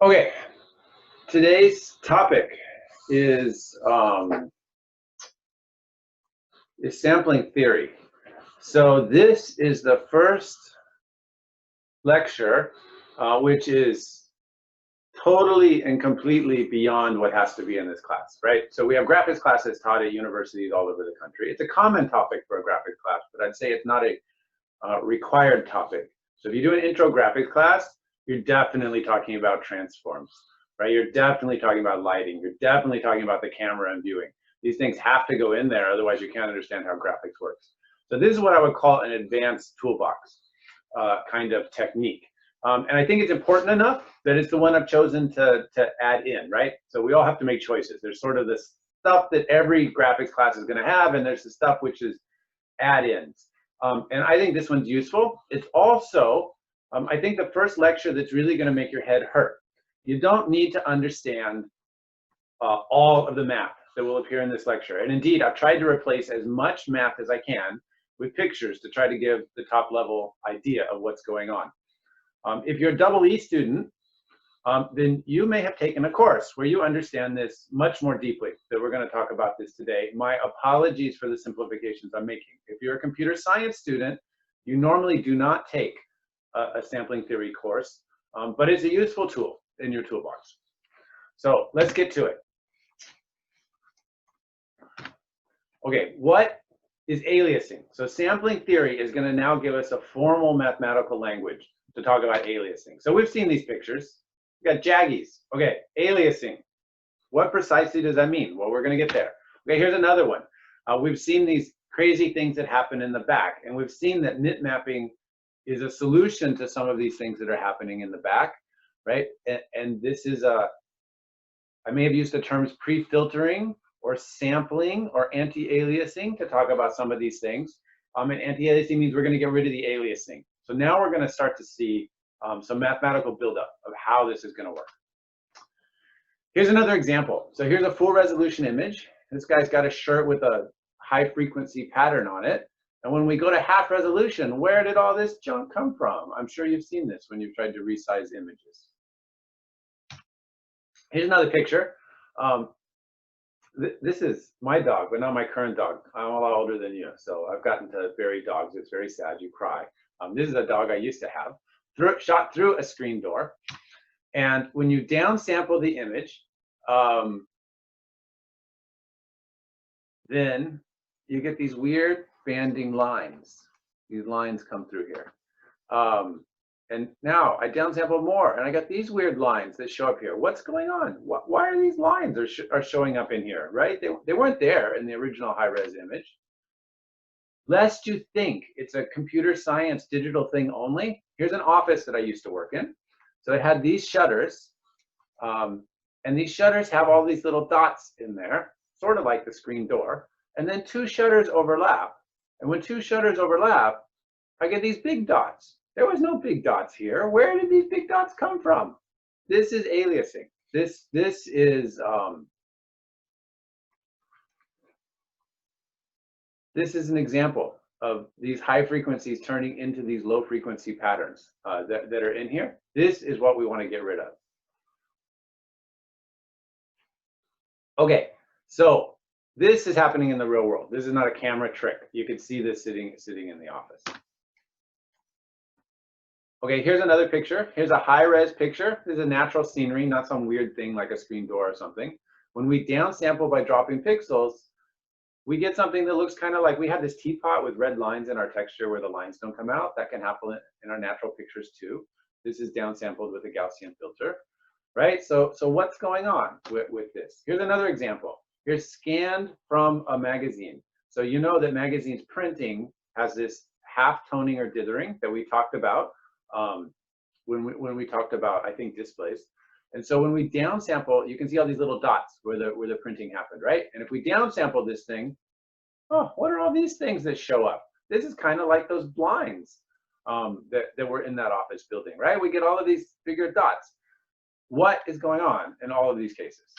Okay, today's topic is sampling theory. So this is the first lecture, which is totally and completely beyond what has to be in this class, right? So we have graphics classes taught at universities all over the country. It's a common topic for a graphics class, but I'd say it's not a required topic. So if you do an intro graphics class, you're definitely talking about transforms, right? You're definitely talking about lighting. You're definitely talking about the camera and viewing. These things have to go in there, otherwise you can't understand how graphics works. So this is what I would call an advanced toolbox kind of technique. And I think it's important enough that it's the one I've chosen to add in, right? So we all have to make choices. There's sort of this stuff that every graphics class is going to have, and there's the stuff which is add-ins. And I think this one's useful. It's also, I think, the first lecture that's really going to make your head hurt. You don't need to understand all of the math that will appear in this lecture. And indeed, I've tried to replace as much math as I can with pictures to try to give the top level idea of what's going on. If you're a double E student, then you may have taken a course where you understand this much more deeply, that we're going to talk about this today. My apologies for the simplifications I'm making. If you're a computer science student, you normally do not take a sampling theory course, but it's a useful tool in your toolbox. So let's get to it. Okay, what is aliasing? So sampling theory is going to now give us a formal mathematical language to talk about aliasing. So we've seen these pictures. We got jaggies. Okay, aliasing. What precisely does that mean? Well, we're going to get there. Okay, here's another one. We've seen these crazy things that happen in the back, and we've seen that knit mapping is a solution to some of these things that are happening in the back, right? And this is I may have used the terms pre-filtering or sampling or anti-aliasing to talk about some of these things. And anti-aliasing means we're going to get rid of the aliasing. So now we're going to start to see some mathematical buildup of how this is going to work. Here's another example. So here's a full resolution image. This guy's got a shirt with a high frequency pattern on it. And when we go to half resolution, where did all this junk come from? I'm sure you've seen this when you've tried to resize images. Here's another picture. This is my dog, but not my current dog. I'm a lot older than you, so I've gotten to bury dogs. It's very sad. You cry. This is a dog I used to have, shot through a screen door. And when you downsample the image, then you get these weird banding lines. These lines come through here. And now I downsample more, and I got these weird lines that show up here. What's going on? Why are these lines are showing up in here, right? They weren't there in the original high-res image. Lest you think it's a computer science digital thing only, here's an office that I used to work in. So it had these shutters, and these shutters have all these little dots in there, sort of like the screen door. And then two shutters overlap. And when two shutters overlap, I get these big dots. There was no big dots here. Where did these big dots come from? This is aliasing. This is an example of these high frequencies turning into these low frequency patterns that are in here. This is what we want to get rid of. Okay, so this is happening in the real world. This is not a camera trick. You can see this sitting in the office. Okay, here's another picture. Here's a high-res picture. This is a natural scenery, not some weird thing like a screen door or something. When we downsample by dropping pixels, we get something that looks kind of like we have this teapot with red lines in our texture where the lines don't come out. That can happen in our natural pictures too. This is downsampled with a Gaussian filter, right? So what's going on with this? Here's another example. Here's scanned from a magazine. So you know that magazines printing has this half toning or dithering that we talked about when we talked about, I think, displays. And so when we downsample, you can see all these little dots where the printing happened, right? And if we downsample this thing, oh, what are all these things that show up? This is kind of like those blinds that were in that office building, right? We get all of these bigger dots. What is going on in all of these cases?